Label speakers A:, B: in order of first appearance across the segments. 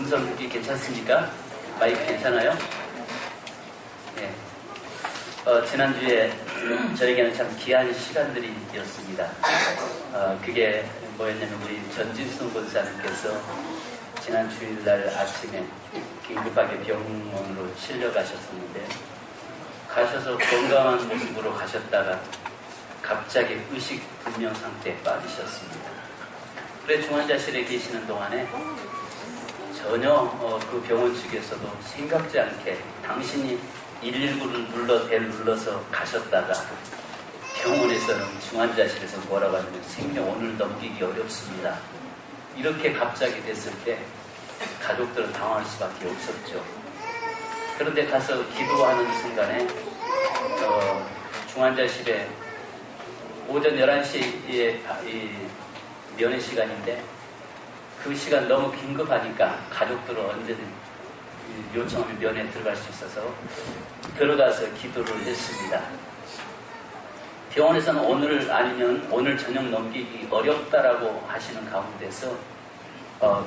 A: 음성이 괜찮습니까? 마이크 괜찮아요? 네. 지난주에 저에게는 참 귀한 시간들이었습니다. 그게 뭐였냐면 우리 전진순 권사님께서 지난 주일날 아침에 긴급하게 병원으로 실려가셨었는데 가셔서 건강한 모습으로 가셨다가 갑자기 의식불명 상태에 빠지셨습니다. 그래 중환자실에 계시는 동안에 전혀 그 병원 측에서도 생각지 않게 당신이 119를 눌러서 가셨다가 병원에서는 중환자실에서 뭐라고 하냐면 생명 오늘 넘기기 어렵습니다. 이렇게 갑자기 됐을 때 가족들은 당황할 수밖에 없었죠. 그런데 가서 기도하는 순간에 중환자실에 오전 11시에 면회 시간인데 그 시간 너무 긴급하니까 가족들은 언제든 요청하면 면회에 들어갈 수 있어서 들어가서 기도를 했습니다. 병원에서는 오늘 아니면 오늘 저녁 넘기기 어렵다라고 하시는 가운데서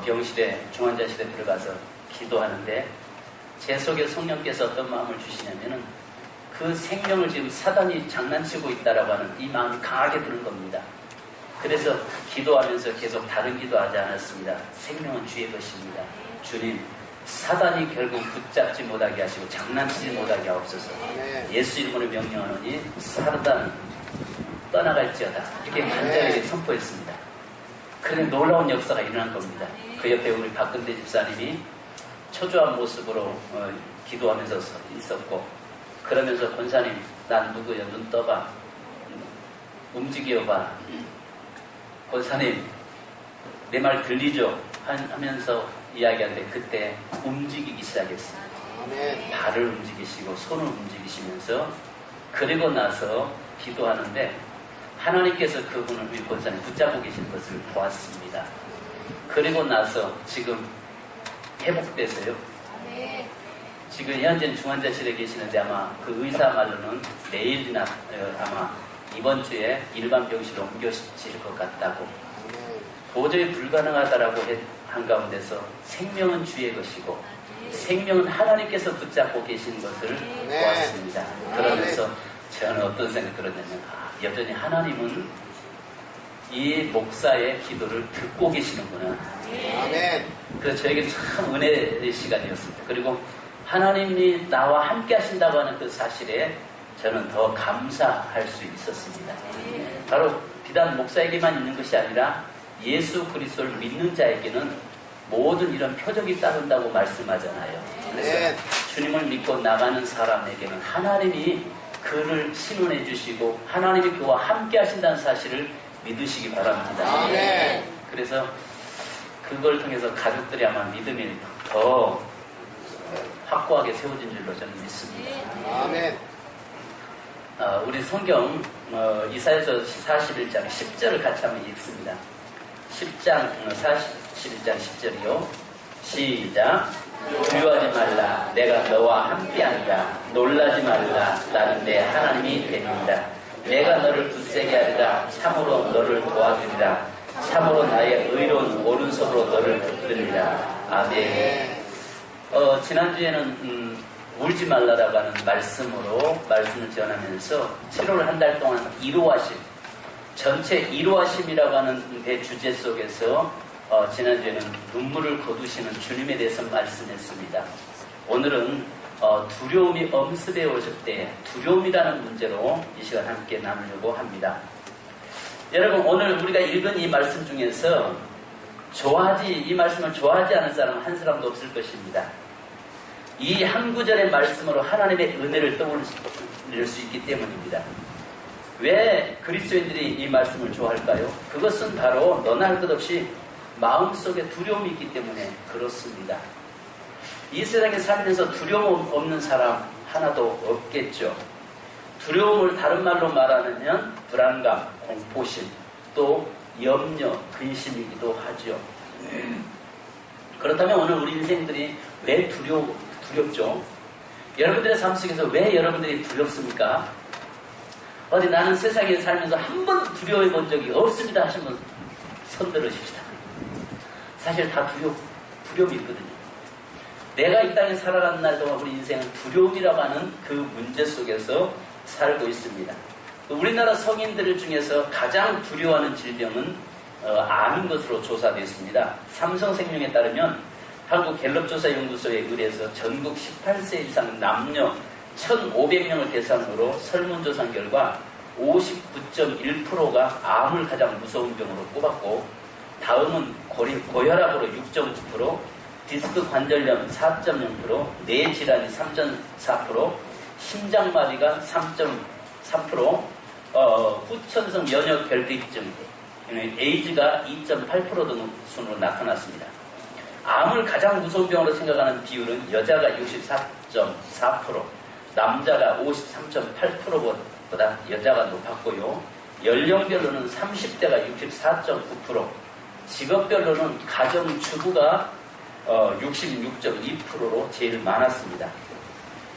A: 병실에 중환자실에 들어가서 기도하는데 제 속에 성령께서 어떤 마음을 주시냐면은 그 생명을 지금 사단이 장난치고 있다라고 하는 이 마음이 강하게 드는 겁니다. 그래서 기도하면서 계속 다른 기도하지 않았습니다. 생명은 주의 것입니다. 주님, 사단이 결국 붙잡지 못하게 하시고 장난치지 못하게 하옵소서. 예수 이름으로 명령하노니 사단 떠나갈지어다. 이렇게 간절하게 선포했습니다. 그런데 놀라운 역사가 일어난 겁니다. 그 옆에 우리 박근대 집사님이 초조한 모습으로 기도하면서 있었고 그러면서 권사님 난 누구야? 눈 떠봐. 움직여봐. 권사님 내 말 들리죠? 하면서 이야기하는데 그때 움직이기 시작했어요. 발을 움직이시고 손을 움직이시면서 그리고 나서 기도하는데 하나님께서 그분을 우리 권사님 붙잡고 계신 것을 보았습니다. 그리고 나서 지금 회복돼서요. 지금 현재 중환자실에 계시는데 아마 그 의사 말로는 내일이나 아마 이번 주에 일반 병실로 옮겨질 것 같다고 도저히 불가능하다라고 한 가운데서 생명은 주의 것이고 생명은 하나님께서 붙잡고 계신 것을 보았습니다. 그러면서 저는 어떤 생각이 들었냐면 여전히 하나님은 이 목사의 기도를 듣고 계시는구나. 그래서 저에게 참 은혜의 시간이었습니다. 그리고 하나님이 나와 함께 하신다고 하는 그 사실에 저는 더 감사할 수 있었습니다. 바로 비단 목사에게만 있는 것이 아니라 예수 그리스도를 믿는 자에게는 모든 이런 표적이 따른다고 말씀하잖아요. 그래서 주님을 믿고 나가는 사람에게는 하나님이 그를 신원해 주시고 하나님이 그와 함께 하신다는 사실을 믿으시기 바랍니다. 그래서 그걸 통해서 가족들이 아마 믿음이 더 확고하게 세워진 줄로 저는 믿습니다. 우리 성경 이사야서 41장 10절을 같이 한번 읽습니다. 10장 41장 10절이요. 시작. 두려워하지 말라. 내가 너와 함께한다. 놀라지 말라. 나는 내 하나님이 됩니다. 내가 너를 굳세게 하리라. 참으로 너를 도와주리라. 참으로 나의 의로운 오른손으로 너를 붙들리라. 아멘. 지난주에는 울지 말라라고 하는 말씀을 전하면서 7월 한 달 동안 이루하심, 전체 이루하심이라고 하는 대주제 속에서 지난주에는 눈물을 거두시는 주님에 대해서 말씀했습니다. 오늘은 두려움이 엄습해 오실 때 두려움이라는 문제로 이 시간 함께 나누려고 합니다. 여러분 오늘 우리가 읽은 이 말씀 중에서 이 말씀을 좋아하지 않은 사람은 한 사람도 없을 것입니다. 이 한 구절의 말씀으로 하나님의 은혜를 떠올릴 수 있기 때문입니다. 왜 그리스도인들이 이 말씀을 좋아할까요? 그것은 바로 너나 할 것 없이 마음속에 두려움이 있기 때문에 그렇습니다. 이 세상에 살면서 두려움 없는 사람 하나도 없겠죠. 두려움을 다른 말로 말하면 불안감, 공포심, 또 염려, 근심이기도 하죠. 그렇다면 오늘 우리 인생들이 왜 두렵죠? 여러분들의 삶 속에서 왜 여러분들이 두렵습니까? 어디 나는 세상에 살면서 한 번도 두려워해 본 적이 없습니다 하시면 손 들으십시다. 사실 다 두려움이 있거든요. 내가 이 땅에 살아가는 날 동안 우리 인생은 두려움이라고 하는 그 문제 속에서 살고 있습니다. 우리나라 성인들 중에서 가장 두려워하는 질병은 암인 것으로 조사되었습니다. 삼성생명에 따르면 한국갤럽조사연구소에 의뢰해서 전국 18세 이상 남녀 1,500명을 대상으로 설문조사 결과 59.1%가 암을 가장 무서운 병으로 꼽았고, 다음은 고혈압으로 6.9%, 디스크 관절염 4.0%, 뇌질환이 3.4%, 심장마비가 3.3%, 후천성 면역 결핍증, 에이즈가 2.8% 등 순으로 나타났습니다. 암을 가장 무서운 병으로 생각하는 비율은 여자가 64.4%, 남자가 53.8%보다 여자가 높았고요. 연령별로는 30대가 64.9%, 직업별로는 가정주부가 66.2%로 제일 많았습니다.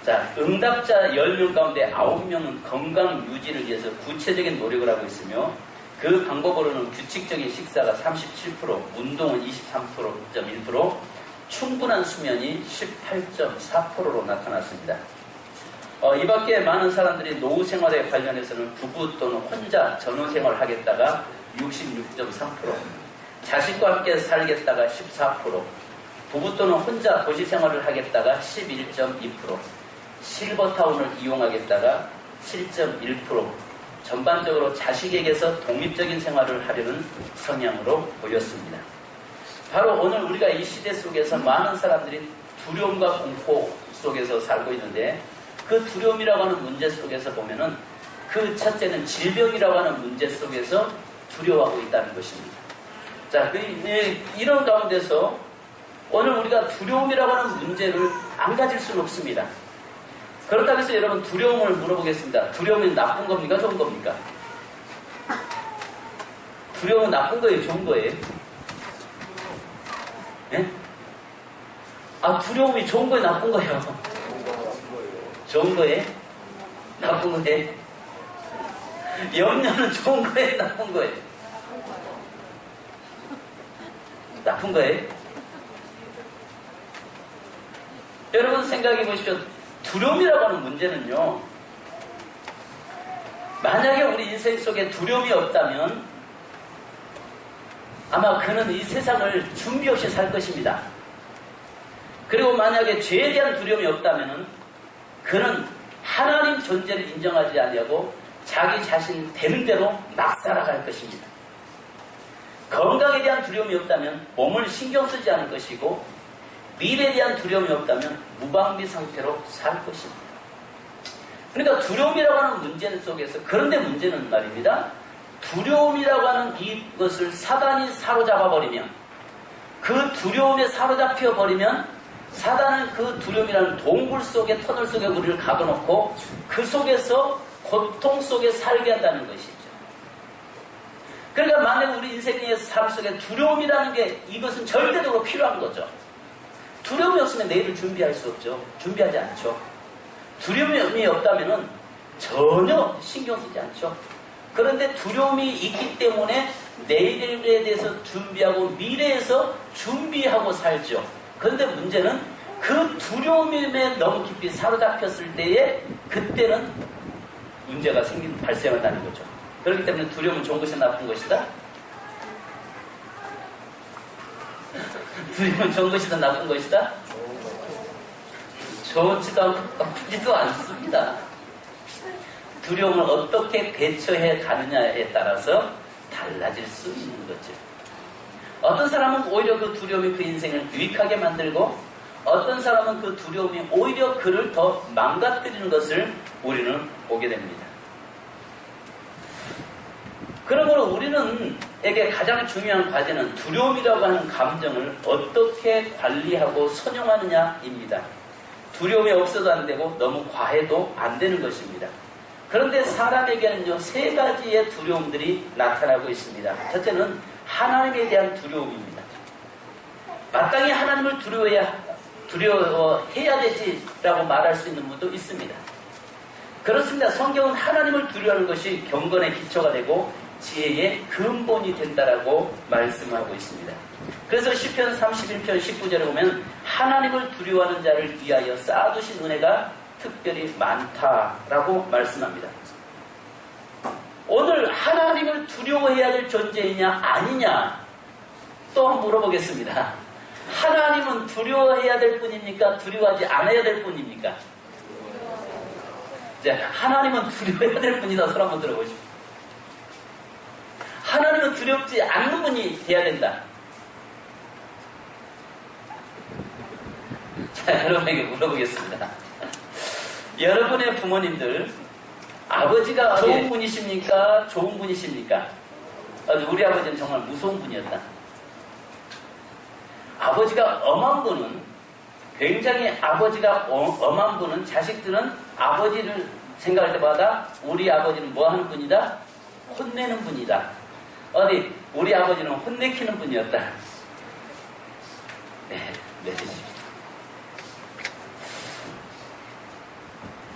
A: 자, 응답자 10명 가운데 9명은 건강 유지를 위해서 구체적인 노력을 하고 있으며, 그 방법으로는 규칙적인 식사가 37%, 운동은 23.1%, 충분한 수면이 18.4%로 나타났습니다. 이 밖에 많은 사람들이 노후 생활에 관련해서는 부부 또는 혼자 전원생활을 하겠다가 66.3%, 자식과 함께 살겠다가 14%, 부부 또는 혼자 도시생활을 하겠다가 11.2%, 실버타운을 이용하겠다가 7.1%, 전반적으로 자식에게서 독립적인 생활을 하려는 성향으로 보였습니다. 바로 오늘 우리가 이 시대 속에서 많은 사람들이 두려움과 공포 속에서 살고 있는데, 그 두려움이라고 하는 문제 속에서 보면은 그 첫째는 질병이라고 하는 문제 속에서 두려워하고 있다는 것입니다. 자, 이런 가운데서 오늘 우리가 두려움이라고 하는 문제를 안 가질 수는 없습니다. 그렇다고 해서 여러분, 두려움을 물어보겠습니다. 두려움이 나쁜 겁니까? 좋은 겁니까? 두려움은 나쁜 거예요? 좋은 거예요? 예? 두려움이 좋은 거예요? 나쁜 거예요? 좋은 거예요? 나쁜 거예요? 염려는 좋은 거예요? 나쁜 거예요? 나쁜 거예요? 여러분 생각해 보십시오. 두려움이라고 하는 문제는요, 만약에 우리 인생 속에 두려움이 없다면 아마 그는 이 세상을 준비 없이 살 것입니다. 그리고 만약에 죄에 대한 두려움이 없다면 그는 하나님 존재를 인정하지 않냐고 자기 자신 되는 대로 막 살아갈 것입니다. 건강에 대한 두려움이 없다면 몸을 신경 쓰지 않을 것이고, 미래에 대한 두려움이 없다면 무방비 상태로 살 것입니다. 그러니까 두려움이라고 하는 문제 속에서, 그런데 문제는 말입니다, 두려움이라고 하는 이것을 사단이 사로잡아버리면, 그 두려움에 사로잡혀 버리면 사단은 그 두려움이라는 동굴 속에, 터널 속에 우리를 가둬놓고 그 속에서 고통 속에 살게 한다는 것이죠. 그러니까 만약 우리 인생의 삶 속에 두려움이라는 게, 이것은 절대적으로 필요한 거죠. 두려움이 없으면 내일을 준비할 수 없죠. 준비하지 않죠. 두려움이 없다면 전혀 신경 쓰지 않죠. 그런데 두려움이 있기 때문에 내일에 대해서 준비하고 미래에서 준비하고 살죠. 그런데 문제는 그 두려움에 너무 깊이 사로잡혔을 때에, 그때는 문제가 발생한다는 거죠. 그렇기 때문에 두려움은 좋은 것이 나쁜 것이다? 두려움은 좋은 것이다, 나쁜 것이다? 좋지도 않고 나쁘지도 않습니다. 두려움을 어떻게 대처해 가느냐에 따라서 달라질 수 있는 거죠. 어떤 사람은 오히려 그 두려움이 그 인생을 유익하게 만들고, 어떤 사람은 그 두려움이 오히려 그를 더 망가뜨리는 것을 우리는 보게 됩니다. 그러므로 우리에게 가장 중요한 과제는 두려움이라고 하는 감정을 어떻게 관리하고 선용하느냐입니다. 두려움이 없어도 안 되고 너무 과해도 안 되는 것입니다. 그런데 사람에게는요, 세 가지의 두려움들이 나타나고 있습니다. 첫째는 하나님에 대한 두려움입니다. 마땅히 하나님을 두려워해야 되지라고 말할 수 있는 분도 있습니다. 그렇습니다. 성경은 하나님을 두려워하는 것이 경건의 기초가 되고 지혜의 근본이 된다라고 말씀하고 있습니다. 그래서 시편 31편 19절에 보면 하나님을 두려워하는 자를 위하여 쌓아두신 은혜가 특별히 많다라고 말씀합니다. 오늘 하나님을 두려워해야 될 존재이냐 아니냐 또 한번 물어보겠습니다. 하나님은 두려워해야 될 뿐입니까? 두려워하지 않아야 될 뿐입니까? 이제 하나님은 두려워해야 될 뿐이다. 손 한번 들어보십시오. 하나님은 두렵지 않는 분이 돼야 된다. 자, 여러분에게 물어보겠습니다. 여러분의 부모님들, 아버지가 좋은 분이십니까? 좋은 분이십니까? 우리 아버지는 정말 무서운 분이었다. 아버지가 엄한 분은, 굉장히 아버지가 엄한 분은, 자식들은 아버지를 생각할 때마다 우리 아버지는 뭐 하는 분이다? 혼내는 분이다. 우리 아버지는 혼내키는 분이었다. 네, 내주십시오.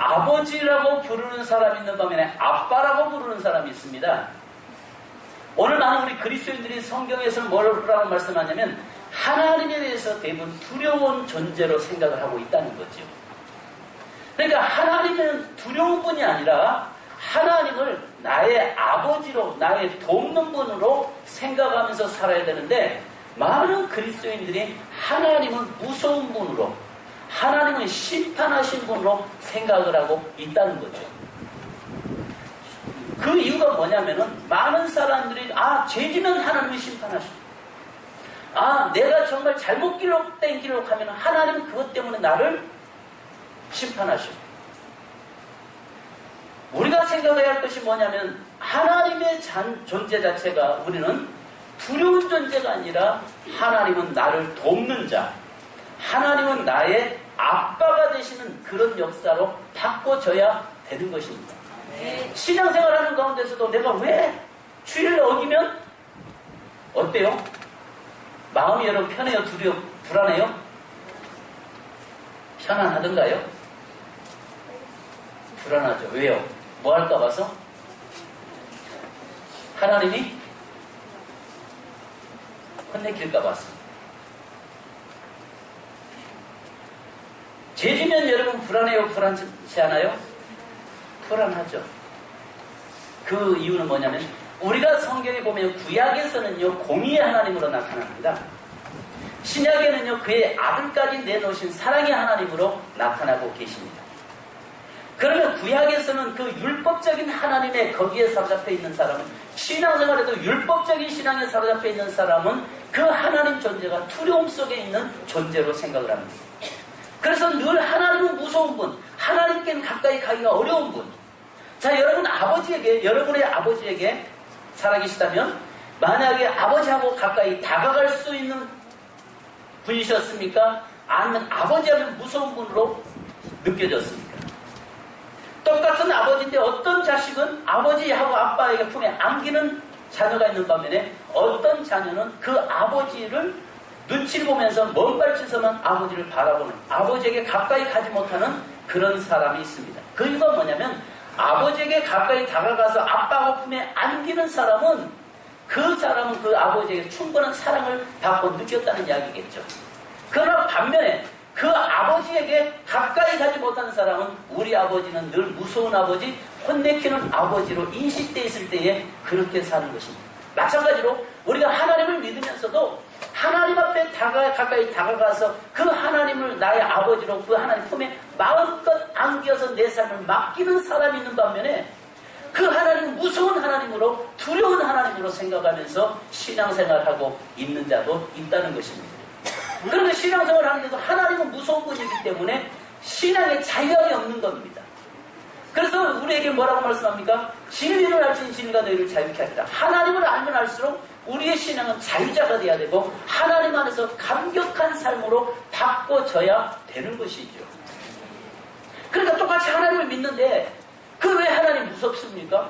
A: 아버지라고 부르는 사람이 있는 반면에 아빠라고 부르는 사람이 있습니다. 오늘 많은 우리 그리스도인들이 성경에서 뭐라고 말씀하냐면 하나님에 대해서 대부분 두려운 존재로 생각을 하고 있다는 거죠. 그러니까 하나님은 두려운 분이 아니라 하나님을 나의 아버지로, 나의 돕는 분으로 생각하면서 살아야 되는데 많은 그리스도인들이 하나님은 무서운 분으로, 하나님은 심판하신 분으로 생각을 하고 있다는 거죠. 그 이유가 뭐냐면은 많은 사람들이 죄지면 하나님이 심판하시고, 내가 정말 잘못 된 길로 가면 하나님은 그것 때문에 나를 심판하시고, 우리가 생각해야 할 것이 뭐냐면 하나님의 존재 자체가 우리는 두려운 존재가 아니라 하나님은 나를 돕는 자, 하나님은 나의 아빠가 되시는 그런 역사로 바꿔줘야 되는 것입니다. 네. 신앙생활하는 가운데서도 내가 왜 주의를 어기면 어때요? 마음이 여러분 편해요? 불안해요? 편안하던가요? 불안하죠. 왜요? 뭐 할까 봐서? 하나님이 혼내킬까 봐서. 죄지면 여러분 불안해요? 불안치 않아요? 불안하죠. 그 이유는 뭐냐면 우리가 성경에 보면 구약에서는요 공의의 하나님으로 나타납니다. 신약에는요 그의 아들까지 내놓으신 사랑의 하나님으로 나타나고 계십니다. 그러면 구약에서는 그 율법적인 하나님의 거기에 사로잡혀 있는 사람은, 신앙생활에도 율법적인 신앙에 사로잡혀 있는 사람은 그 하나님 존재가 두려움 속에 있는 존재로 생각을 합니다. 그래서 늘 하나님은 무서운 분, 하나님께는 가까이 가기가 어려운 분. 자, 여러분의 아버지에게 살아계시다면 만약에 아버지하고 가까이 다가갈 수 있는 분이셨습니까? 아니면 아버지하면 무서운 분으로 느껴졌습니까? 똑같은 아버지인데 어떤 자식은 아버지하고 아빠에게 품에 안기는 자녀가 있는 반면에 어떤 자녀는 그 아버지를 눈치를 보면서 먼 발치서만 아버지를 바라보는, 아버지에게 가까이 가지 못하는 그런 사람이 있습니다. 그 이유가 뭐냐면 아버지에게 가까이 다가가서 아빠하고 품에 안기는 사람은 그 아버지에게 충분한 사랑을 받고 느꼈다는 이야기겠죠. 그러나 반면에 그 아버지에게 가까이 가지 못하는 사람은 우리 아버지는 늘 무서운 아버지, 혼내키는 아버지로 인식되어 있을 때에 그렇게 사는 것입니다. 마찬가지로 우리가 하나님을 믿으면서도 하나님 앞에 가까이 다가가서 그 하나님을 나의 아버지로 그 하나님 품에 마음껏 안겨서 내 삶을 맡기는 사람이 있는 반면에 그 하나님은 무서운 하나님으로, 두려운 하나님으로 생각하면서 신앙생활하고 있는 자도 있다는 것입니다. 그런데 신앙생활을 하는데도 하나님은 무서운 분이기 때문에 신앙에 자유함이 없는 겁니다. 그래서 우리에게 뭐라고 말씀합니까? 진리를 알지니 진리가 너희를 자유케 하리라. 하나님을 알면 알수록 우리의 신앙은 자유자가 돼야 되고 하나님 안에서 감격한 삶으로 바꿔져야 되는 것이죠. 그러니까 똑같이 하나님을 믿는데 그 왜 하나님 무섭습니까?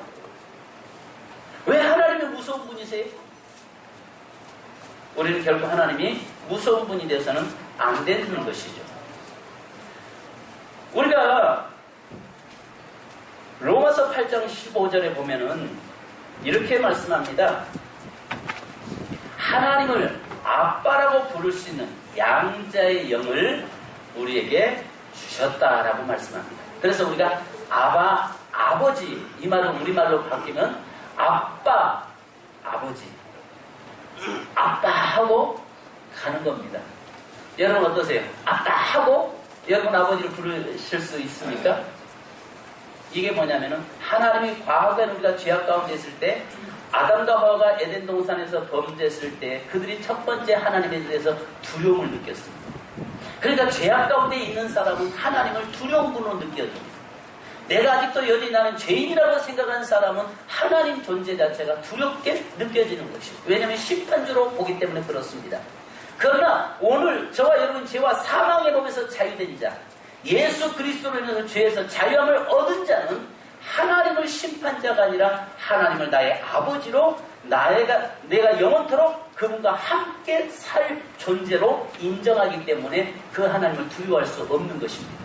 A: 왜 하나님이 무서운 분이세요? 우리는 결국 하나님이 무서운 분이 되어서는 안 되는 것이죠. 우리가 로마서 8장 15절에 보면은 이렇게 말씀합니다. 하나님을 아빠라고 부를 수 있는 양자의 영을 우리에게 주셨다라고 말씀합니다. 그래서 우리가 아바, 아버지, 이 말은 우리말로 바뀌면 아빠, 아버지, 아빠하고 가는 겁니다. 여러분 어떠세요? 아빠하고 여러분 아버지를 부르실 수 있습니까? 이게 뭐냐면은 하나님이 과거에 우리가 죄악 가운데 있을 때 아담과 하와가 에덴 동산에서 범죄했을 때 그들이 첫 번째 하나님에 대해서 두려움을 느꼈습니다. 그러니까 죄악 가운데 있는 사람은 하나님을 두려움으로 느껴집니다. 내가 아직도 여전히 나는 죄인이라고 생각하는 사람은 하나님 존재 자체가 두렵게 느껴지는 것이죠. 왜냐하면 심판주로 보기 때문에 그렇습니다. 그러나 오늘 저와 여러분 죄와 사망의 법에서 자유된 자, 예수 그리스도로 인해서 죄에서 자유함을 얻은 자는 하나님을 심판자가 아니라 하나님을 나의 아버지로 내가 영원토록 그분과 함께 살 존재로 인정하기 때문에 그 하나님을 두려워할 수 없는 것입니다.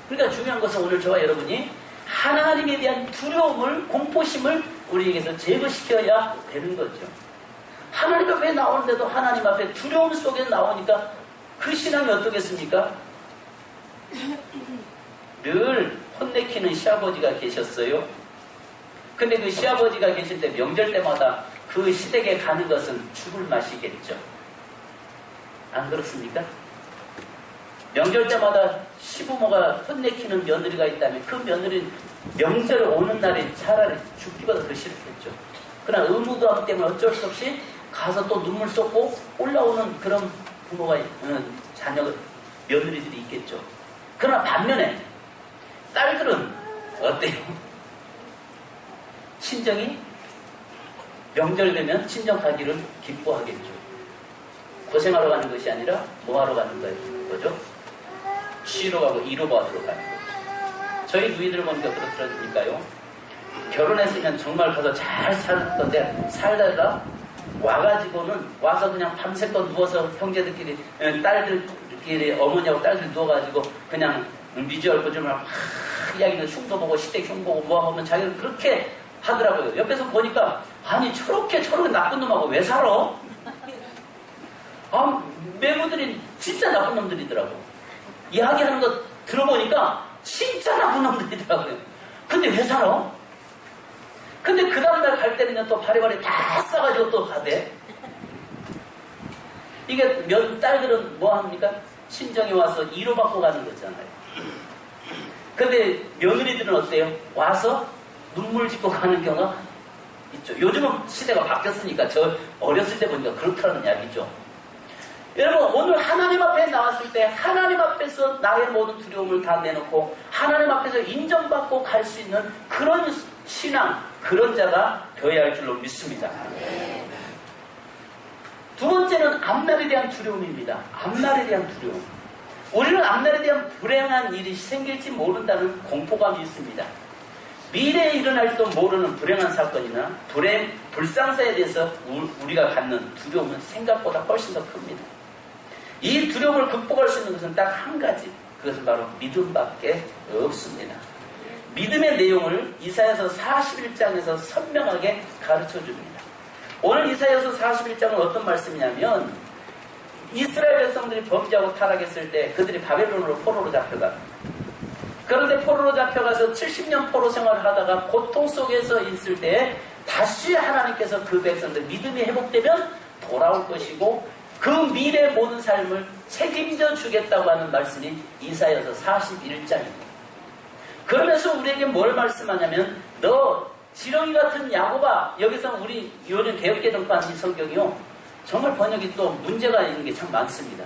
A: 그러니까 중요한 것은 오늘 저와 여러분이 하나님에 대한 두려움을, 공포심을 우리에게서 제거시켜야 되는 거죠. 하나님 앞에 나오는데도 하나님 앞에 두려움 속에 나오니까 그 신앙이 어떻겠습니까? 늘 혼내키는 시아버지가 계셨어요. 근데 그 시아버지가 계실 때 명절 때마다 그 시댁에 가는 것은 죽을 맛이겠죠. 안 그렇습니까? 명절 때마다 시부모가 혼내키는 며느리가 있다면 그 며느리 명절 오는 날에 차라리 죽기보다 더 싫겠죠. 그러나 의무감 때문에 어쩔 수 없이 가서 또 눈물 쏟고 올라오는 그런 부모가 자녀 며느리들이 있겠죠. 그러나 반면에 딸들은 어때요? 친정이 명절 되면 친정 가기를 기뻐하겠죠. 고생하러 가는 것이 아니라 뭐하러 가는 거죠? 쉬러 가고 이로 받으러 가는 거죠. 저희 누이들 보니까 그렇더라니까요. 결혼했으면 정말 가서 잘 살 건데 살다가 와서 그냥 밤새껏 누워서 형제들끼리 딸들끼리 어머니하고 딸들 누워가지고 그냥 미주얼 거짓말 막 이야기는 흉도 보고 시댁 흉 보고 뭐 하면 자기는 그렇게 하더라고요. 옆에서 보니까 아니 저렇게 나쁜 놈하고 왜 살아? 매부들이 진짜 나쁜 놈들이더라고. 이야기하는 거 들어보니까 진짜 나쁜 놈들이더라고요. 근데 왜 살아? 근데 그 다음날 갈 때는 또 바리바리 다 싸가지고 또 가대. 이게 딸들은 뭐 합니까? 친정에 와서 이로 받고 가는 거잖아요. 근데 며느리들은 어때요? 와서 눈물 짓고 가는 경우가 있죠. 요즘은 시대가 바뀌었으니까 저 어렸을 때 보니까 그렇다는 이야기죠. 여러분 오늘 하나님 앞에 나왔을 때 하나님 앞에서 나의 모든 두려움을 다 내놓고 하나님 앞에서 인정받고 갈 수 있는 그런 신앙, 그런 자가 되어야 할 줄로 믿습니다. 두 번째는 앞날에 대한 두려움입니다. 앞날에 대한 두려움. 우리는 앞날에 대한 불행한 일이 생길지 모른다는 공포감이 있습니다. 미래에 일어날지도 모르는 불행한 사건이나 불상사에 대해서 우리가 갖는 두려움은 생각보다 훨씬 더 큽니다. 이 두려움을 극복할 수 있는 것은 딱 한 가지. 그것은 바로 믿음밖에 없습니다. 믿음의 내용을 이사야서 41장에서 선명하게 가르쳐 줍니다. 오늘 이사야서 41장은 어떤 말씀이냐면 이스라엘 백성들이 범죄하고 타락했을 때 그들이 바벨론으로 포로로 잡혀갑니다. 그런데 포로로 잡혀가서 70년 포로 생활을 하다가 고통 속에서 있을 때 다시 하나님께서 그 백성들 믿음이 회복되면 돌아올 것이고 그 미래의 모든 삶을 책임져 주겠다고 하는 말씀이 이사야서 41장입니다. 그러면서 우리에게 뭘 말씀하냐면 너 지렁이 같은 야곱아, 여기서 우리 요즘 개혁개정판 이 성경이요 정말 번역이 또 문제가 있는 게 참 많습니다.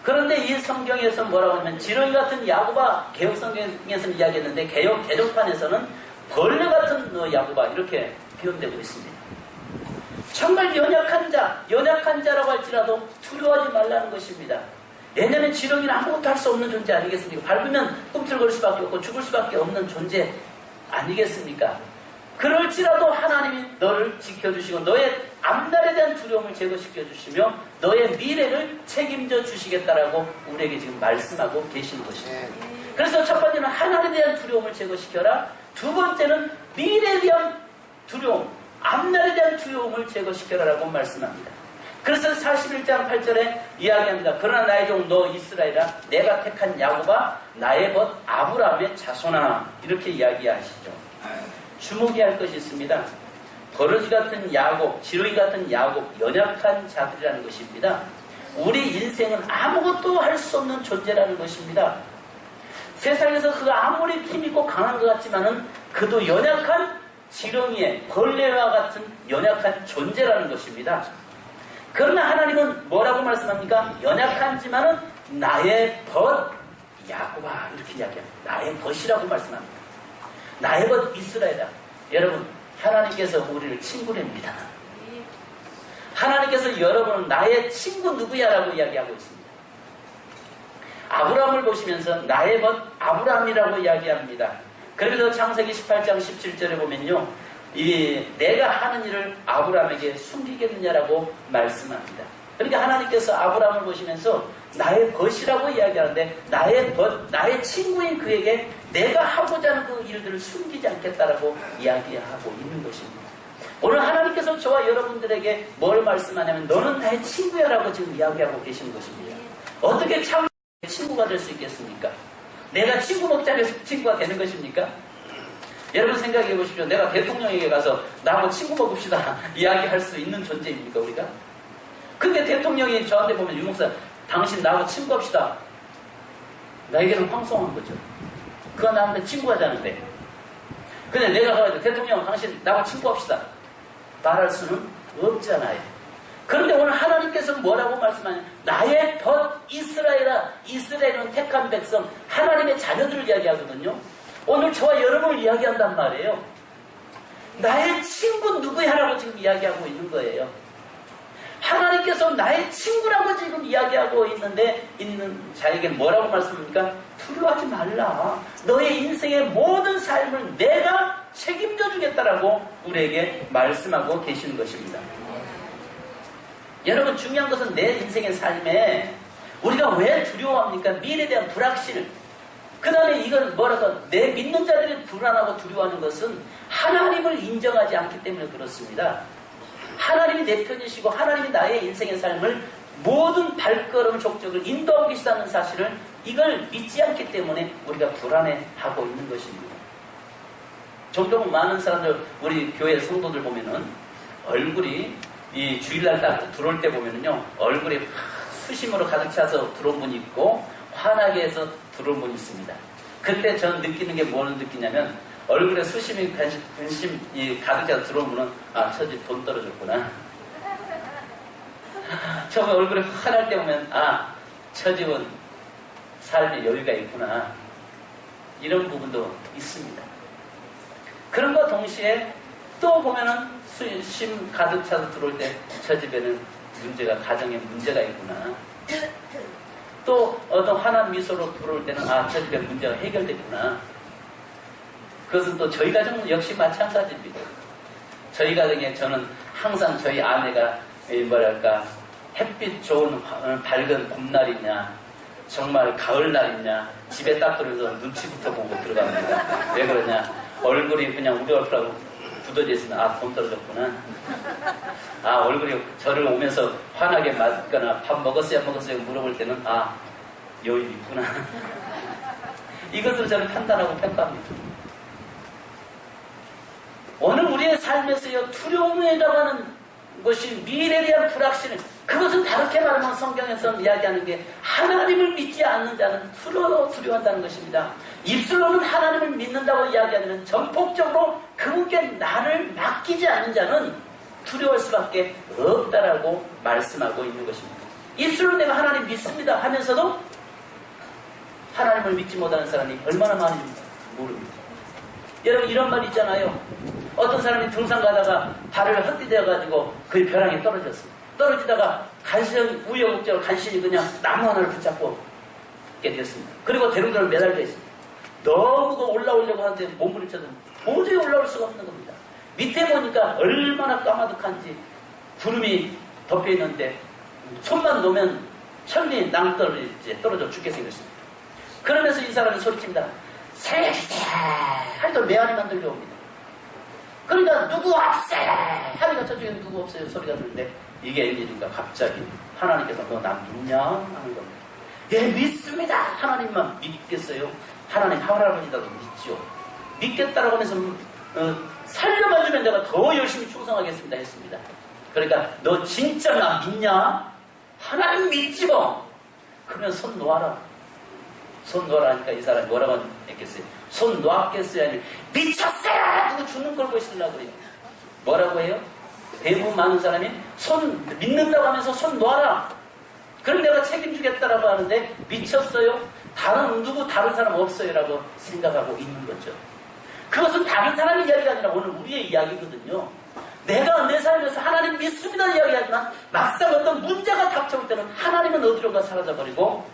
A: 그런데 이 성경에서 뭐라고 하면 지렁이 같은 야곱아, 개혁성경에서는 이야기했는데 개혁개정판에서는 벌레 같은 야곱아 이렇게 표현되고 있습니다. 정말 연약한 자라고 할지라도 두려워하지 말라는 것입니다. 왜냐하면 지렁이는 아무것도 할 수 없는 존재 아니겠습니까? 밟으면 꿈틀거릴 수밖에 없고 죽을 수밖에 없는 존재 아니겠습니까? 그럴지라도 하나님이 너를 지켜주시고 너의 앞날에 대한 두려움을 제거시켜 주시며 너의 미래를 책임져 주시겠다라고 우리에게 지금 말씀하고 계시는 것입니다. 그래서 첫 번째는 하나님에 대한 두려움을 제거시켜라. 두 번째는 미래에 대한 두려움, 앞날에 대한 두려움을 제거시켜라라고 말씀합니다. 그래서 41장 8절에 이야기합니다. 그러나 나의 종 너 이스라엘아 내가 택한 야곱아 나의 벗 아브라함의 자손아 이렇게 이야기하시죠. 주목해야 할 것이 있습니다. 버러지 같은 야곱, 지렁이 같은 야곱, 연약한 자들이라는 것입니다. 우리 인생은 아무것도 할 수 없는 존재라는 것입니다. 세상에서 그가 아무리 힘있고 강한 것 같지만은 그도 연약한 지렁이의 벌레와 같은 연약한 존재라는 것입니다. 그러나 하나님은 뭐라고 말씀합니까? 연약한지만은 나의 벗 야곱아 이렇게 이야기합니다. 나의 벗이라고 말씀합니다. 나의 벗 이스라엘아. 여러분 하나님께서 우리를 친구랍니다. 하나님께서 여러분은 나의 친구 누구야 라고 이야기하고 있습니다. 아브라함을 보시면서 나의 벗 아브라함이라고 이야기합니다. 그래서 창세기 18장 17절에 보면요. 내가 하는 일을 아브라함에게 숨기겠느냐라고 말씀합니다. 그러니까 하나님께서 아브라함을 보시면서 나의 벗이라고 이야기하는데 나의 벗, 나의 친구인 그에게 내가 하고자 하는 그 일들을 숨기지 않겠다라고 이야기하고 있는 것입니다. 오늘 하나님께서 저와 여러분들에게 뭘 말씀하냐면 너는 나의 친구야 라고 지금 이야기하고 계시는 것입니다. 어떻게 참 친구가 될 수 있겠습니까? 내가 친구 먹자고 해서 친구가 되는 것입니까? 여러분 생각해 보십시오. 내가 대통령에게 가서 나하고 친구 먹읍시다 이야기할 수 있는 존재입니까 우리가? 근데 대통령이 저한테 보면 유목사 당신 나하고 친구합시다. 나에게는 황송한 거죠. 그가 나한테 친구하자는데 근데 내가 가서 대통령 당신 나하고 친구합시다 말할 수는 없잖아요. 그런데 오늘 하나님께서 뭐라고 말씀하냐면 나의 벗 이스라엘아. 이스라엘은 택한 백성 하나님의 자녀들을 이야기하거든요. 오늘 저와 여러분을 이야기한단 말이에요. 나의 친구 누구야 라고 지금 이야기하고 있는 거예요. 하나님께서 나의 친구라고 지금 이야기하고 있는 자에게 뭐라고 말씀합니까? 두려워하지 말라. 너의 인생의 모든 삶을 내가 책임져 주겠다라고 우리에게 말씀하고 계시는 것입니다. 여러분 중요한 것은 내 인생의 삶에 우리가 왜 두려워합니까? 미래에 대한 불확실. 그 다음에 이건 뭐라고 내 믿는 자들이 불안하고 두려워하는 것은 하나님을 인정하지 않기 때문에 그렇습니다. 하나님이 내 편이시고 하나님이 나의 인생의 삶을 모든 발걸음 족적을 인도하고 계시다는 사실을 이걸 믿지 않기 때문에 우리가 불안해하고 있는 것입니다. 종종 많은 사람들 우리 교회 성도들 보면은 얼굴이 이 주일날 딱 들어올 때 보면은요 얼굴이 수심으로 가득 차서 들어온 분이 있고 환하게 해서 들어온 분이 있습니다. 그때 전 느끼는 게 뭘 느끼냐면 얼굴에 수심이 관심이 가득 차서 들어온 분은 아 저 집 돈 떨어졌구나. 저 얼굴이 환할 때 보면 아 저 집은 삶에 여유가 있구나. 이런 부분도 있습니다. 그런과 동시에 또 보면은 수심 가득 차서 들어올 때 저 집에는 가정에 문제가 있구나. 또 어떤 환한 미소로 들어올 때는 아 저 집에 문제가 해결됐구나. 그것은 또 저희 가정은 역시 마찬가지입니다. 저희 가정에 저는 항상 저희 아내가 뭐랄까 햇빛 좋은 밝은 봄날이냐 정말 가을날이냐 집에 딱 들어서 눈치부터 보고 들어갑니다. 왜 그러냐 얼굴이 그냥 우리 얼굴하고 굳어져 있으면 아 돈 떨어졌구나. 아 얼굴이 저를 오면서 환하게 맞거나 밥 먹었어요 안 먹었어요 물어볼 때는 아 여유 있구나. 이것을 저는 판단하고 평가합니다. 오늘 우리의 삶에서요 두려움이라고 하는 것이 미래에 대한 불확실 그것은 다르게 말하면 성경에서 이야기하는 게 하나님을 믿지 않는 자는 두려워한다는 것입니다. 입술로는 하나님을 믿는다고 이야기하면 전폭적으로 그분께 나를 맡기지 않는 자는 두려워할 수밖에 없다라고 말씀하고 있는 것입니다. 입술로 내가 하나님 믿습니다 하면서도 하나님을 믿지 못하는 사람이 얼마나 많은지 모릅니다. 여러분 이런 말 있잖아요. 어떤 사람이 등산 가다가 발을 헛디뎌가지고 그 벼랑에 떨어졌습니다. 떨어지다가 우여곡절로 간신히 그냥 나무 하나를 붙잡고 있게 됐습니다. 그리고 대롱대롱 매달려 있습니다. 너무 올라오려고 하는데 몸부림쳐서 도저히 올라올 수가 없는 겁니다. 밑에 보니까 얼마나 까마득한지 구름이 덮여 있는데 손만 놓으면 천리 떨어져 죽게 생겼습니다. 그러면서 이 사람이 소리칩니다. 살려주세요! 하니까 메아리만 들려옵니다. 그러니까 누구 없어요! 하니까 저쪽에 누구 없어요 소리가 들리는데 이게 일이니까 갑자기 하나님께서 너 나 믿냐? 하는 겁니다. 예, 믿습니다. 하나님만 믿겠어요? 하나님 할아버지라도 믿죠. 믿겠다라고 하면서 살려만 주면 내가 더 열심히 충성하겠습니다 했습니다. 그러니까 너 진짜 나 믿냐? 하나님 믿죠? 그러면 손 놓아라. 손 놓아라 하니까 이 사람이 뭐라고 했겠어요? 손 놓았겠어요? 아니 미쳤어요! 누구 죽는 걸 보시려고 그래요. 뭐라고 해요? 대부분 많은 사람이 손 믿는다고 하면서 손 놓아라. 그럼 내가 책임지겠다라고 하는데 미쳤어요? 다른 사람 없어요 라고 생각하고 있는 거죠. 그것은 다른 사람의 이야기가 아니라 오늘 우리의 이야기거든요. 내가 내 삶에서 하나님 믿습니다 이야기하지만 막상 어떤 문제가 닥쳐올 때는 하나님은 어디론가 사라져버리고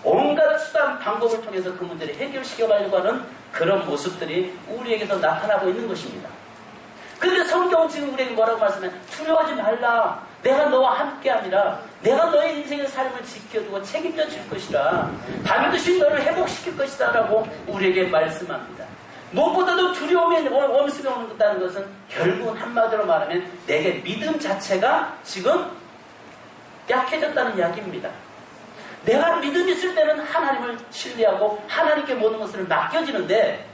A: 온갖 수단 방법을 통해서 그 문제를 해결시켜가려고 하는 그런 모습들이 우리에게서 나타나고 있는 것입니다. 그런데 성경은 지금 우리에게 뭐라고 말씀해? 두려워하지 말라. 내가 너와 함께함이라. 내가 너의 인생의 삶을 지켜주고 책임져 줄 것이라. 반드시 너를 회복시킬 것이다 라고 우리에게 말씀합니다. 무엇보다도 두려움이 엄습해 온다는 것은 결국은 한마디로 말하면 내게 믿음 자체가 지금 약해졌다는 이야기입니다. 내가 믿음이 있을 때는 하나님을 신뢰하고 하나님께 모든 것을 맡겨지는데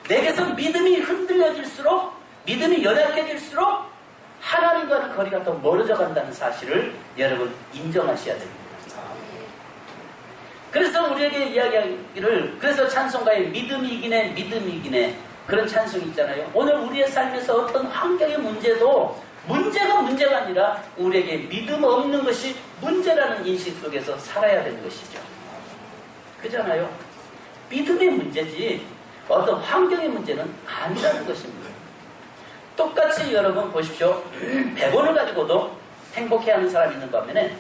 A: 내게서 믿음이 흔들려질수록 믿음이 연약해질수록 하나님과는 거리가 더 멀어져 간다는 사실을 여러분 인정하셔야 됩니다. 그래서 우리에게 이야기하기를 그래서 찬송가에 믿음이 이기네 그런 찬송이 있잖아요. 오늘 우리의 삶에서 어떤 환경의 문제도 문제가 아니라 우리에게 믿음 없는 것이 문제라는 인식 속에서 살아야 되는 것이죠. 그잖아요. 믿음의 문제지 어떤 환경의 문제는 아니라는 것입니다. 똑같이 여러분 보십시오. 100원을 가지고도 행복해하는 사람이 있는 반면에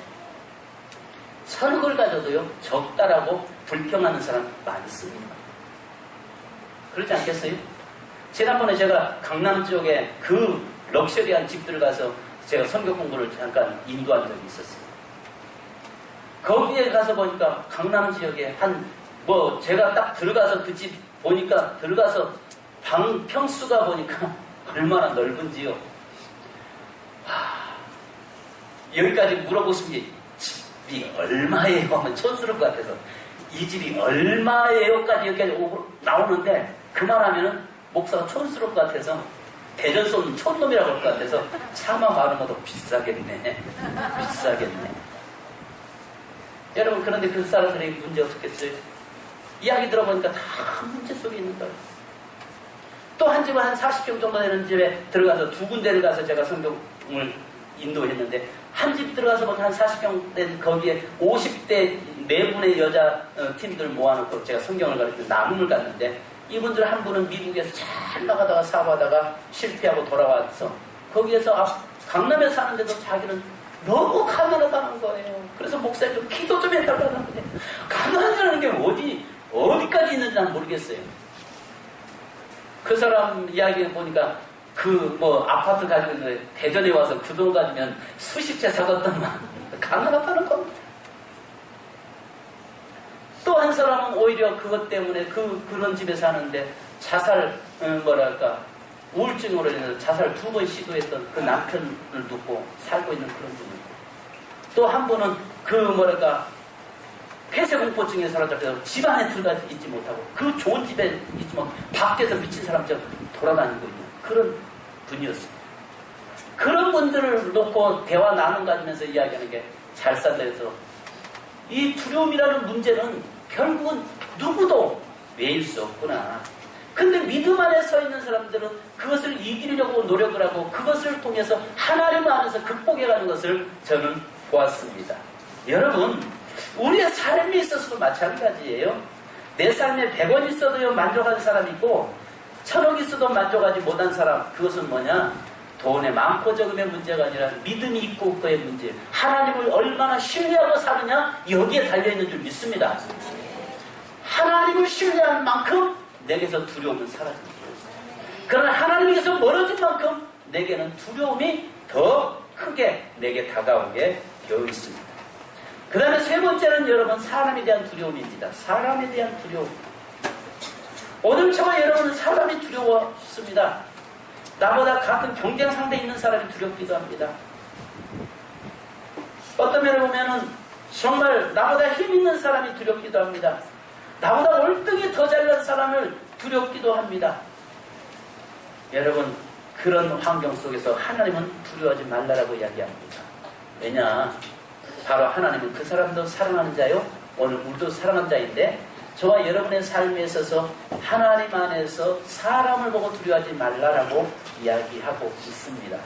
A: 1000억을 가져도요 적다라고 불평하는 사람 많습니다. 그렇지 않겠어요? 지난번에 제가 강남 지역에 그 럭셔리한 집들 가서 제가 선교 공부를 잠깐 인도한 적이 있었어요. 거기에 가서 보니까 강남 지역에 제가 딱 들어가서 그 집 보니까 들어가서 방 평수가 보니까 얼마나 넓은지요. 여기까지 물어보신 게 집이 얼마예요? 하면 촌스러울 것 같아서 이 집이 얼마예요?까지 여기까지 나오는데 그만하면은 목사가 촌스러울 것 같아서 대전 쏜 촌놈이라고 할 것 같아서 차마 말은 것도 비싸겠네. 여러분 그런데 그 사람들의 문제 어떻겠어요? 이야기 들어보니까 다 문제 속에 있는 거예요. 또 한 집은 한 40평 정도 되는 집에 들어가서 두 군데를 가서 제가 성경을 인도했는데 한 집 들어가서 보면 한 40평 된 거기에 50대 4분의 여자 팀들 모아놓고 제가 성경을 가르치는 나눔을 갔는데 이분들 한 분은 미국에서 잘 나가다가 사고하다가 실패하고 돌아와서 거기에서 강남에 사는데도 자기는 너무 가난하다는 거예요. 그래서 목사님 좀 기도 좀 해달라는 건데 가난하다는 게 어디까지 있는지 난 모르겠어요. 그 사람 이야기 보니까 아파트 가지고 있는데 대전에 와서 그 돈 가지면 수십 채 사갔더만 가난하다는 겁니다. 또 한 사람은 오히려 그것 때문에 그런 집에 사는데 자살, 우울증으로 인해서 자살 2번 시도했던 그 남편을 두고 살고 있는 그런 분이고 또 한 분은 폐쇄공포증에 사로잡혀서 집 안에 들어가 있지 못하고 그 좋은 집에 있지만 밖에서 미친 사람처럼 돌아다니고 있는 그런 분이었습니다. 그런 분들을 놓고 대화 나눔 가지면서 이야기하는 게 잘 산다 해서 이 두려움이라는 문제는 결국은 누구도 외일 수 없구나. 근데 믿음 안에 서 있는 사람들은 그것을 이기려고 노력을 하고 그것을 통해서 하나님 안에서 극복해가는 것을 저는 보았습니다. 여러분 우리의 삶에 있어서도 마찬가지예요. 내 삶에 100원 있어도요 만족하는 사람이 있고 1000억 있어도 만족하지 못한 사람. 그것은 뭐냐? 돈의 많고 적음의 문제가 아니라 믿음이 있고 없고의 문제. 하나님을 얼마나 신뢰하고 사느냐 여기에 달려있는 줄 믿습니다. 하나님을 신뢰하는 만큼 내게서 두려움은 사라집니다. 그러나 하나님에게서 멀어진 만큼 내게는 두려움이 더 크게 내게 다가오게 되어 있습니다. 그 다음에 세 번째는 여러분 사람에 대한 두려움입니다. 사람에 대한 두려움. 오늘 저와 여러분은 사람이 두려웠습니다. 나보다 같은 경쟁 상대에 있는 사람이 두렵기도 합니다. 어떤 면을 보면은 정말 나보다 힘 있는 사람이 두렵기도 합니다. 나보다 월등히 더 잘난 사람을 두렵기도 합니다. 여러분, 그런 환경 속에서 하나님은 두려워하지 말라라고 이야기합니다. 왜냐? 바로 하나님은 그 사람도 사랑하는 자요, 오늘 우리도 사랑하는 자인데, 저와 여러분의 삶에 있어서 하나님 안에서 사람을 보고 두려워하지 말라라고 이야기하고 있습니다.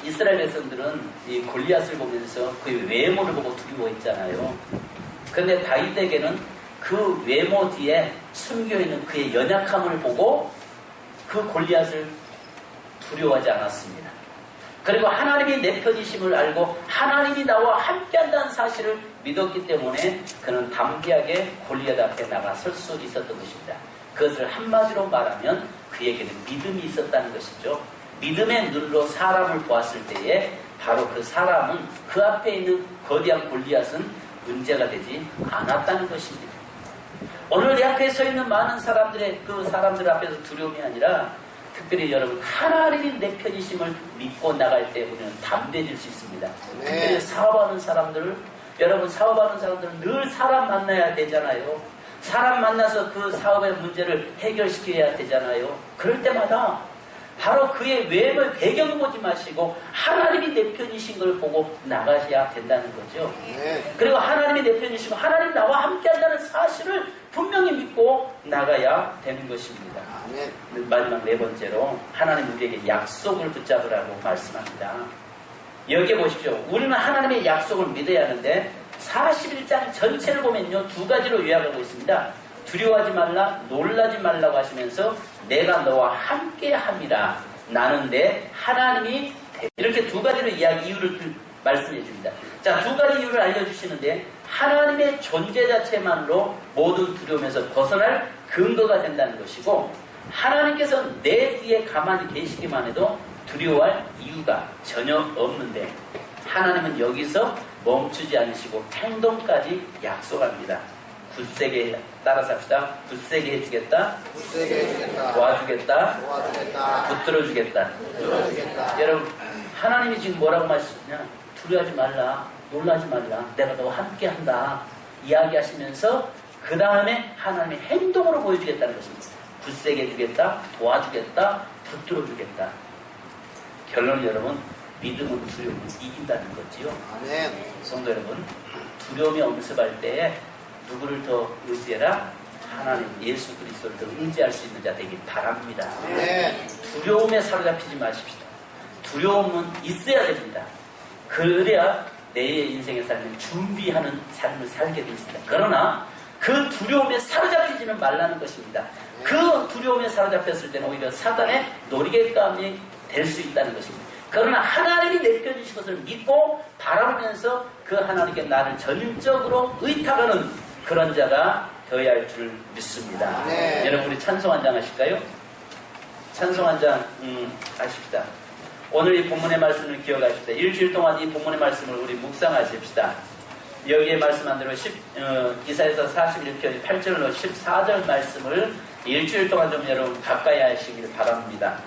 A: 이스라엘 백성들은 이 골리앗을 보면서 그 외모를 보고 두려워했잖아요. 그런데 다윗에게는 그 외모 뒤에 숨겨있는 그의 연약함을 보고 그 골리앗을 두려워하지 않았습니다. 그리고 하나님이 내 편이심을 알고 하나님이 나와 함께한다는 사실을 믿었기 때문에 그는 담대하게 골리앗 앞에 나가설 수 있었던 것입니다. 그것을 한마디로 말하면 그에게는 믿음이 있었다는 것이죠. 믿음의 눈으로 사람을 보았을 때에 바로 그 사람은 그 앞에 있는 거대한 골리앗은 문제가 되지 않았다는 것입니다. 오늘 내 앞에 서 있는 많은 사람들의 그 사람들 앞에서 두려움이 아니라 특별히 여러분 하나님이 내 편이심을 믿고 나갈 때 우리는 담대해질 수 있습니다. 특별히 사업하는 사람들, 여러분 사업하는 사람들은 늘 사람 만나야 되잖아요. 사람 만나서 그 사업의 문제를 해결시켜야 되잖아요. 그럴 때마다 바로 그의 외모의 배경을 보지 마시고 하나님이 내 편이신 걸 보고 나가셔야 된다는 거죠. 그리고 하나님이 내 편이시고 하나님 나와 함께한다는 사실을 분명히 믿고 나가야 되는 것입니다. 마지막 네 번째로 하나님 우리에게 약속을 붙잡으라고 말씀합니다. 여기 보십시오. 우리는 하나님의 약속을 믿어야 하는데 41장 전체를 보면요, 두 가지로 요약하고 있습니다. 두려워하지 말라, 놀라지 말라고 하시면서 내가 너와 함께 함이라. 나는 내 하나님이 이렇게 두 가지로 이유를 말씀해 줍니다. 자, 두 가지 이유를 알려주시는데 하나님의 존재 자체만으로 모든 두려움에서 벗어날 근거가 된다는 것이고, 하나님께서 내 뒤에 가만히 계시기만 해도 두려워할 이유가 전혀 없는데 하나님은 여기서 멈추지 않으시고 행동까지 약속합니다. 굳세게 따라서 합시다. 굳세게 해주겠다. 도와주겠다. 붙들어주겠다. 여러분, 하나님이 지금 뭐라고 말씀하시냐? 두려워하지 말라. 놀라지 말라. 내가 너와 함께한다. 이야기하시면서 그 다음에 하나님의 행동으로 보여주겠다는 것입니다. 굳세게 해주겠다. 도와주겠다. 붙들어주겠다. 결론 여러분, 믿음은 두려움을 이긴다는 거지요.
B: 아멘.
A: 성도 여러분, 두려움이 엄습할 때에 누구를 더 의지해라? 하나님 예수 그리스도를 더 의지할 수 있는 자 되길 바랍니다.
B: 네.
A: 두려움에 사로잡히지 마십시오. 두려움은 있어야 됩니다. 그래야 내 인생의 삶을 준비하는 삶을 살게 되어 있습니다. 그러나 그 두려움에 사로잡히지는 말라는 것입니다. 그 두려움에 사로잡혔을 때는 오히려 사단의 놀이개감이 될 수 있다는 것입니다. 그러나 하나님이 내 편이신 것을 믿고 바라보면서 그 하나님께 나를 전적으로 의탁하는 그런 자가 되어야 할 줄 믿습니다.
B: 네.
A: 여러분, 우리 찬송 한 장 하실까요? 찬송 한 장 하십시다. 오늘 이 본문의 말씀을 기억하십시다. 일주일 동안 이 본문의 말씀을 우리 묵상하십시다. 여기에 말씀한 대로 이사야서 41편 8절로 14절 말씀을 일주일 동안 좀 여러분 가까이 하시길 바랍니다.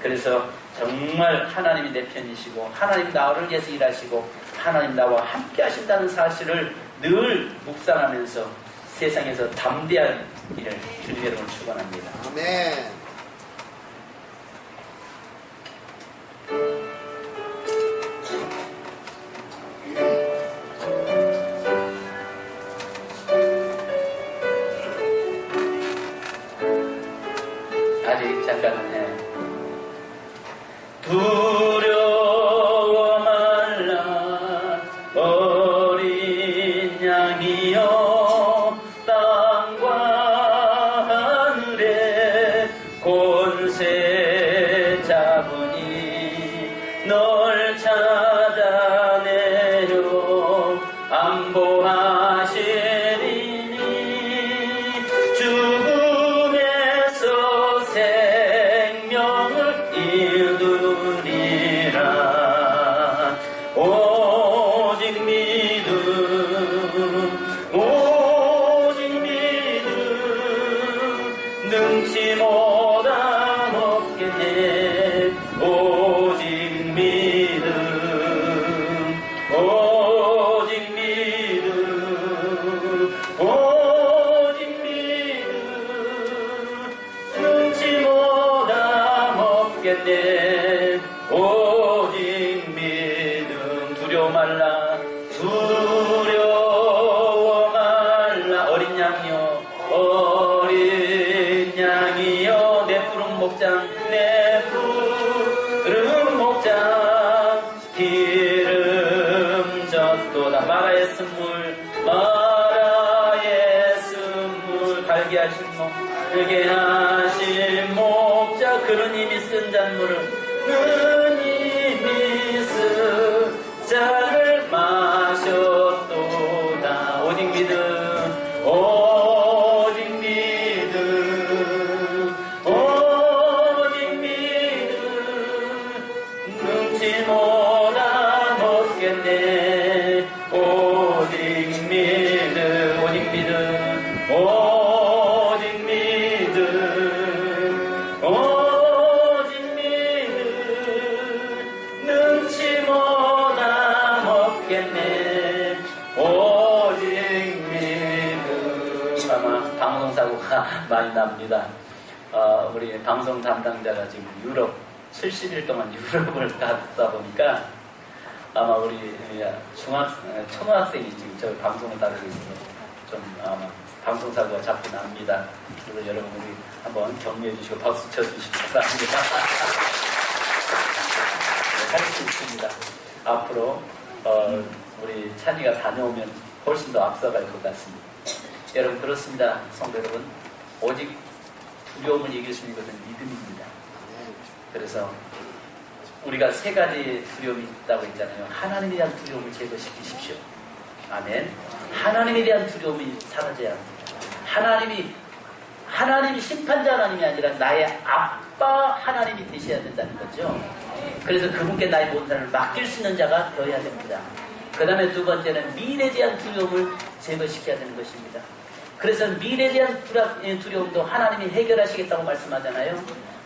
A: 그래서 정말 하나님이 내 편이시고 하나님 나를 위해서 일하시고 하나님 나와 함께 하신다는 사실을 늘 묵상하면서 세상에서 담대한 일을 주님 여러분 축원합니다.
B: 아멘.
A: 아직 잠깐. 두려워 말라 어린 양이여 땅과 하늘에 권세 잡으니 널 찾아내려 안보하시리니 죽음에서 생명을 이루리라. 오직 믿음 살게 하신 목자 그는 이미 쓴 잔물을 그는 이미 쓴 잔을 마셨도다. 오직 믿음 능치 못하 먹겠네. 오직 믿음 능치 못하 먹겠네. 오직 믿음. 아마 방송사고가 많이 납니다. 우리 방송 담당자가 지금 유럽 70일 동안 유럽을 갔다 보니까 아마 우리 초등학생이 지금 저 방송을 따르고 있어서 좀 아마 방송사고가 자꾸 납니다. 그래서 여러분 우리 한번 격려해 주시고 박수 쳐 주시기 바랍니다. 네, 할 수 있습니다. 앞으로 우리 찬이가 다녀오면 훨씬 더 앞서갈 것 같습니다. 여러분 그렇습니다. 성도 여러분, 오직 두려움을 이길 수 있는 것은 믿음입니다. 그래서 우리가 세 가지 두려움이 있다고 했잖아요. 하나님에 대한 두려움을 제거시키십시오. 아멘. 하나님에 대한 두려움이 사라져야 합니다. 하나님이 심판자 하나님이 아니라 나의 아빠 하나님이 되셔야 된다는 거죠. 그래서 그분께 나의 모든 삶을 맡길 수 있는 자가 되어야 됩니다. 그 다음에 두 번째는 미래에 대한 두려움을 제거시켜야 되는 것입니다. 그래서 미래에 대한 두려움도 하나님이 해결하시겠다고 말씀하잖아요.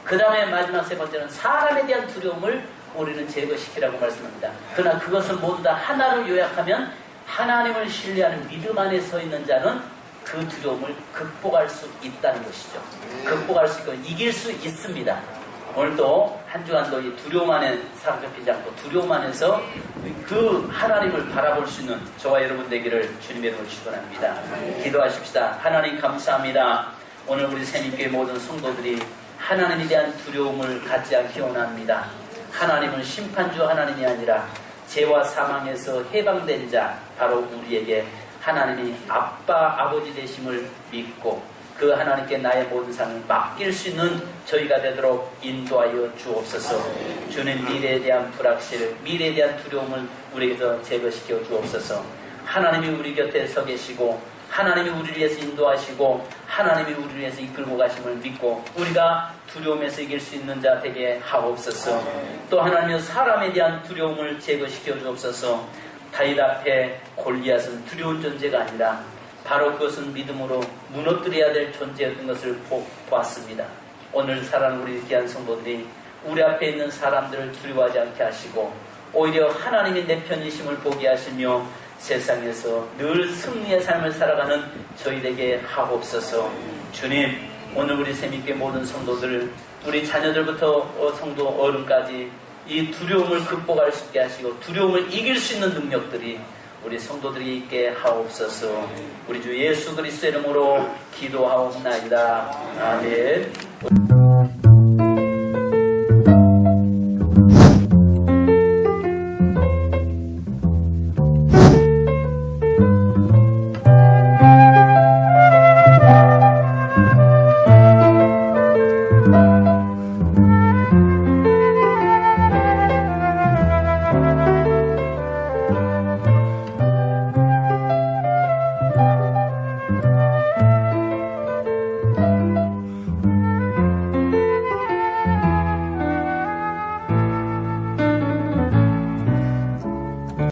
A: 그 다음에 마지막 세 번째는 사람에 대한 두려움을 우리는 제거시키라고 말씀합니다. 그러나 그것을 모두 다 하나로 요약하면 하나님을 신뢰하는 믿음 안에 서 있는 자는 그 두려움을 극복할 수 있다는 것이죠. 극복할 수 있고 이길 수 있습니다. 오늘도 한 주간도 이 두려움 안에 사로잡히지 않고 두려움 안에서 그 하나님을 바라볼 수 있는 저와 여러분 되기를 주님의 이름으로 축원합니다. 기도하십시다. 하나님 감사합니다. 오늘 우리 새님교회 모든 성도들이 하나님에 대한 두려움을 갖지 않기 원합니다. 하나님은 심판주 하나님이 아니라 죄와 사망에서 해방된 자, 바로 우리에게 하나님이 아빠, 아버지 되심을 믿고 그 하나님께 나의 모든 삶을 맡길 수 있는 저희가 되도록 인도하여 주옵소서. 주는 미래에 대한 불확실, 미래에 대한 두려움을 우리에게서 제거시켜 주옵소서. 하나님이 우리 곁에 서 계시고 하나님이 우리를 위해서 인도하시고 하나님이 우리를 위해서 이끌고 가심을 믿고 우리가 두려움에서 이길 수 있는 자 되게 하옵소서. 또 하나님은 사람에 대한 두려움을 제거시켜 주옵소서. 다윗 앞에 골리앗은 두려운 존재가 아니라 바로 그것은 믿음으로 무너뜨려야 될 존재였던 것을 보았습니다. 오늘 살아가는 우리 귀한 성도들이 우리 앞에 있는 사람들을 두려워하지 않게 하시고 오히려 하나님이 내 편이심을 보게 하시며 세상에서 늘 승리의 삶을 살아가는 저희에게 하옵소서. 주님, 오늘 우리 새밌게 모든 성도들, 우리 자녀들부터 성도 어른까지 이 두려움을 극복할 수 있게 하시고 두려움을 이길 수 있는 능력들이 우리 성도들이 있게 하옵소서. 우리 주 예수 그리스도의 이름으로 기도하옵나이다. 아멘.